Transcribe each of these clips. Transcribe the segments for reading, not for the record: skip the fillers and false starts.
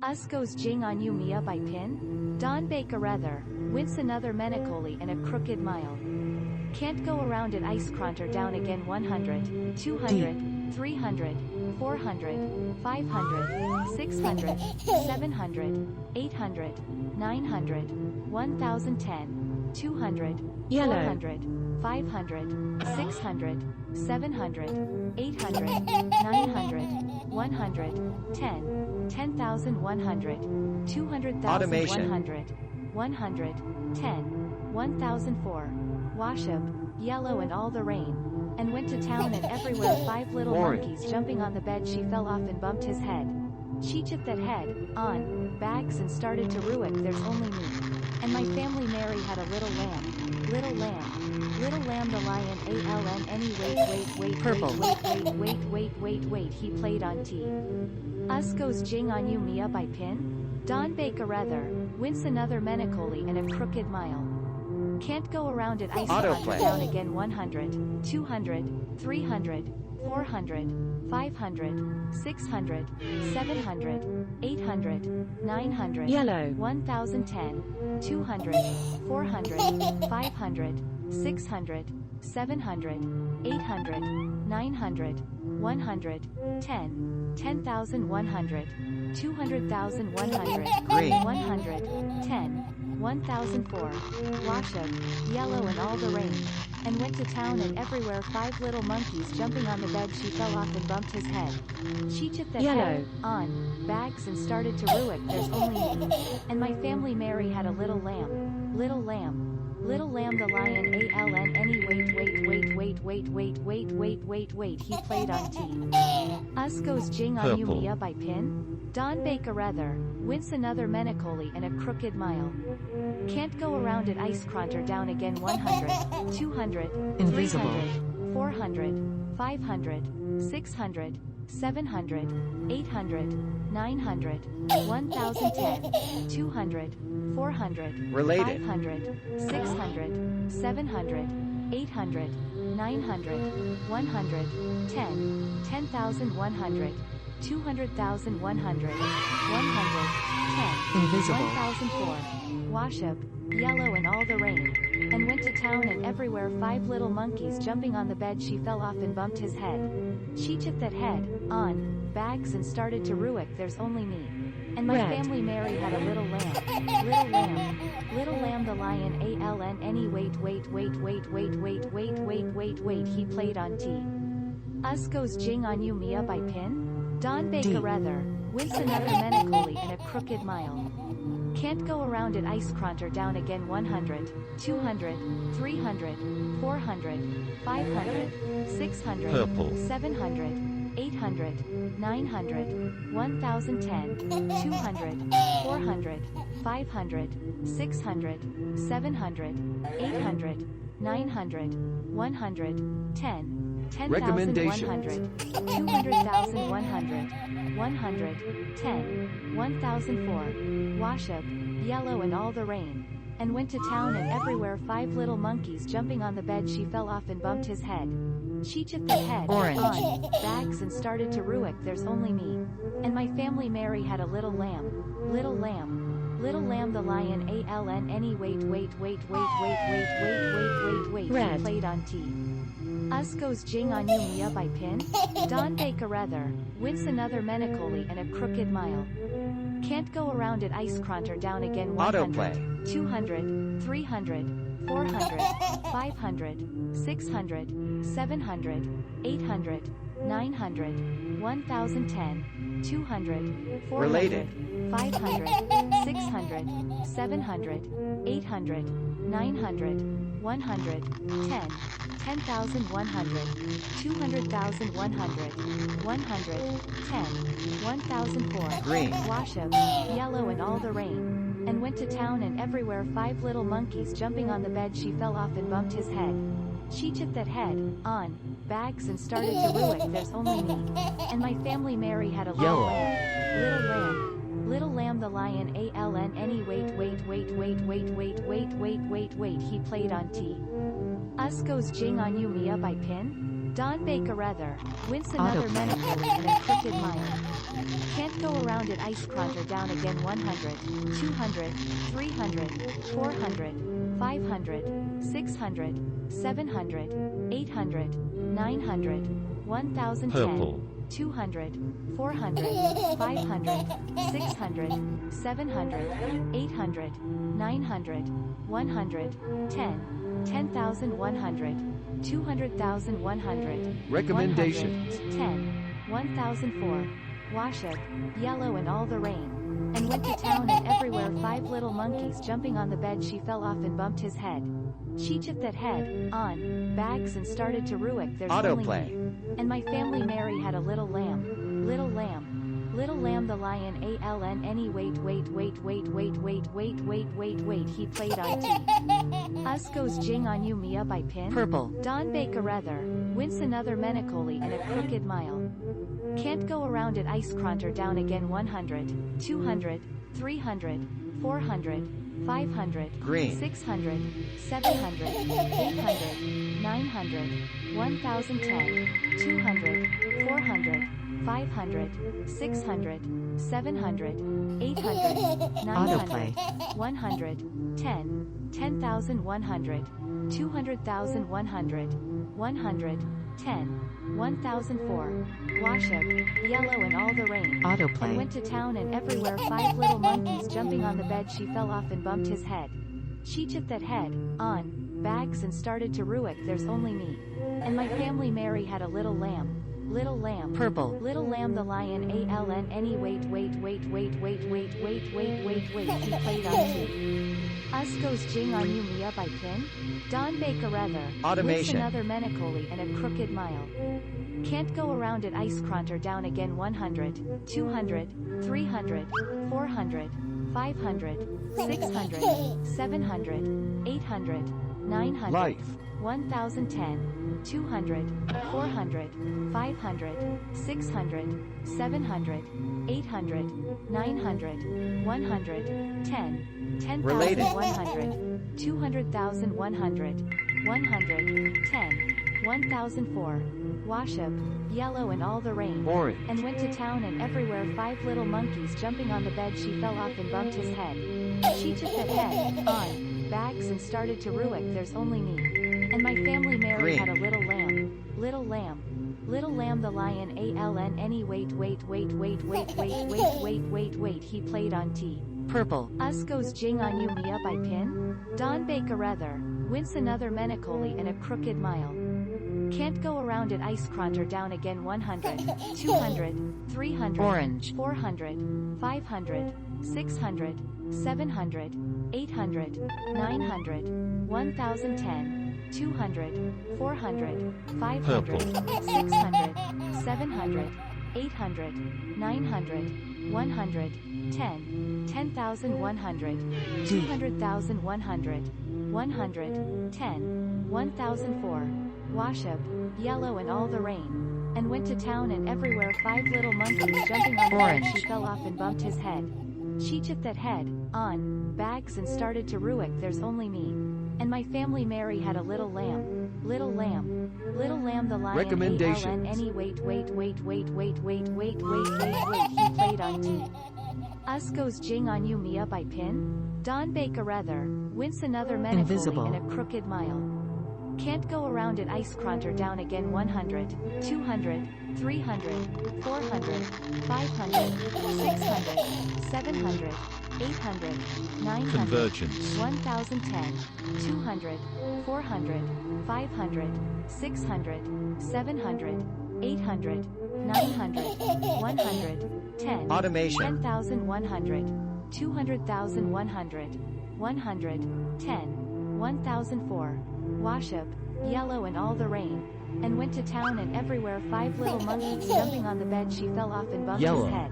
Us goes jing on you Mia by pin? Don Bakerether, wince another menicoli and a crooked mile. Can't go around it ice cronter down again 100, 200, 300, 400, 500, 600, 700, 800, 900, 1010, 200, Yellow. 400, 500, 600, 700, 800, 900, 100, 10, 10,100, 200,100, Automation. 100, 10, 1,004. Wash up, yellow and all the rain. And went to town and everywhere 5 little Orange. monkeys jumping on the bed. She fell off and bumped his head. She chipped that head, on, bags and started to rue it. There's only me. And my family Mary had a little lamb. Little lamb. Little lamb the lion ALN any wait Purple. wait he played on T. Us goes jing on you Mia by pin? Don Bakerether, wince another menicoli and a crooked mile. Can't go around it ice Autoplay. down again 100, 200, 300, 400, 500, 600, 700, 800, 900, Yellow. 1010, 200, 400, 500, 600, 700, 800, 900, 100, 10, 10,100, 200,100, Green. 100, 10, 1004. Wash up, yellow and all the rain. And went to town and everywhere 5 little monkeys jumping on the bed. She fell off and bumped his head. She chipped that Yellow. head, on, bags and started to rue it. There's only me. And my family Mary had a little lamb. Little lamb. Little lamb the lion ALN any wait he played on T. Us goes jing on you Purple. Mia by pin? Don Bakerether, wince another menicoli and a crooked mile. Can't go around it ice cronter down again 100, 200, Invisible. 300, 400, 500, 600, 700, 800, 900, 1010, 200, 400, Related. 500, 600, 700, 800, 900, 100, 10, 10,100, 200,100, 100, 10, Invisible. 1004. Wash up, yellow and all the rain. And went to town and everywhere 5 little monkeys jumping on the bed. She fell off and bumped his head. She chipped that head, on, bags and started to rue it. There's only me. And my Red. family Mary had a little lamb. Little lamb. Little lamb the lion ALN any wait he played on T. Us goes jing on you Mia by pin? Don Bakerether, wince another menicoli and a crooked mile. Can't go around it ice cronter down again 100, 200, 300, 400, 500, 600, Purple. 700, 800, 900, 1010, 200, 400, 500, 600, 700, 800, 900, 100, 10, 10,100, 200,100, 100, 10, 1004. Wash up, yellow and all the rain. And went to town and everywhere 5 little monkeys jumping on the bed. She fell off and bumped his head. She chipped that head, Orange. on, bags and started to rue it. There's only me. And my family Mary had a little lamb. Little lamb. Little lamb the lion ALN any wait Red. he played on T. Us goes jing on you Mia by pin? Don Bakerether, wince another menicoli and a crooked mile. Can't go around it ice cronter down again 100, Autoplay. 200, 300, 400, 500, 600, 700, 800, 900, 1010, 200, 400, Related. 500, 600, 700, 800, 900, 100, 10, 10,100, 200,100, 100, 10, 1004. Green. Wash up, yellow and all the rain. And went to town and everywhere 5 little monkeys jumping on the bed. She fell off and bumped his head. She chipped that head, on, bags and started to rue it. There's only me. And my family Mary had a little Yellow. lamb. Little lamb. Little lamb the lion ALN any wait he played on T. Us goes jing on you Mia by pin? Don Baker-Ether, wince another menacoli and a crooked mile. Can't go around it ice cronter down again 100, 200, 300, 400, 500, 600, 700, 800, 900, 1010, Purple. 200, 400, 500, 600, 700, 800, 900, 100, 10, 10,100, 200,100, Recommendations. 10, 1004, wash up, yellow and all the rain, and went to town and everywhere 5 little monkeys jumping on the bed she fell off and bumped his head. She chipped that head, on, bags and started to ruick there's Autoplay. only me. And my family Mary had a little lamb, little lamb. Little lamb the lion ALN wait he played on T. Us goes jing on you Mia by pin. Purple. Don Baker-Ether, wince another menacoli and a crooked mile. Can't go around it ice cronter down again 100, 200, 300, 400, 500, Green. 600, 700, 800, 900, 1010, 200, 400, 500, 600, 700, 800, 900, 100, 10, 10,100, 200,100, 100, 10, 1004, wash up, yellow and all the rain, Autoplay. and went to town and everywhere 5 little monkeys jumping on the bed she fell off and bumped his head. She chipped that head, on, bags and started to ruick there's only me. And my family Mary had a little lamb, little lamb. Purple. Little lamb the lion ALN wait he played on T. Us goes jing on you Mia by pin. Don Baker-Ether, Automation. another menacoli and a crooked mile. Can't go around it ice cronter down again 100, 200, 300, 400, 500, 600, 700, 800, 900, Life. 1010, 200, 400, 500, 600, 700, 800, 900, 100, 10, 10,100, 200,100, 100, 10, 1004, wash up, yellow and all the rain, Orange. and went to town and everywhere 5 little monkeys jumping on the bed she fell off and bumped his head. She chipped that head, on, bags and started to ruick there's only me. And my family Mary Green. had a little lamb, little lamb. Little lamb the lion ALN wait he played on T. Purple. Us goes jing on you Mia by pin. Don Baker-Ether, wince another menacoli and a crooked mile. Can't go around it ice cronter down again 100, 200, 300, Orange. 400, 500, 600, 700, 800, 900, 1010, 200, 400, 500, Purple. 600, 700, 800, 900, 100, 10, 10,100, 200,100, 100, 10, 1004, wash up, yellow and all the rain, and went to town and everywhere 5 little monkeys jumping on the bed Orange. she fell off and bumped his head. She chipped that head, on, bags and started to ruick there's only me. And my family Mary had a little lamb, little lamb. Little lamb the lion Recommendations. ALN wait he played on T. Us goes jing on you Mia by pin. Don Baker-Ether, wince another menacoli Invisible. and a crooked mile. Can't go around it ice cronter down again 100, 200, 300, 400, 500, 600, 700, 800, 900, Convergence. 1010, 200, 400, 500, 600, 700, 800, 900, 100, 10, Automation. 10,100, 200,100, 100, 10, 1004, wash up, yellow and all the rain, and went to town and everywhere 5 little monkeys jumping on the bed she fell off and bumped Yellow. his head.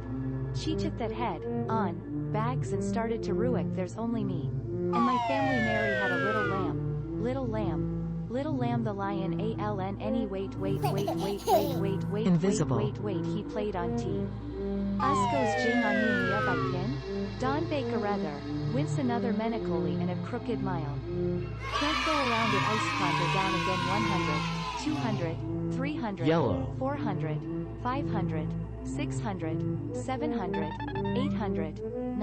She chipped that head, on, bags and started to ruick there's only me. And my family Mary had a little lamb, little lamb. Little lamb the lion ALN wait Invisible. he played on T. Us goes jing on you Mia by pin. Don Baker-Ether, wince another menacoli and a crooked mile. Can't go around it ice cronter down again 100, 200, 300, Yellow. 400, 500, 600, 700, 800,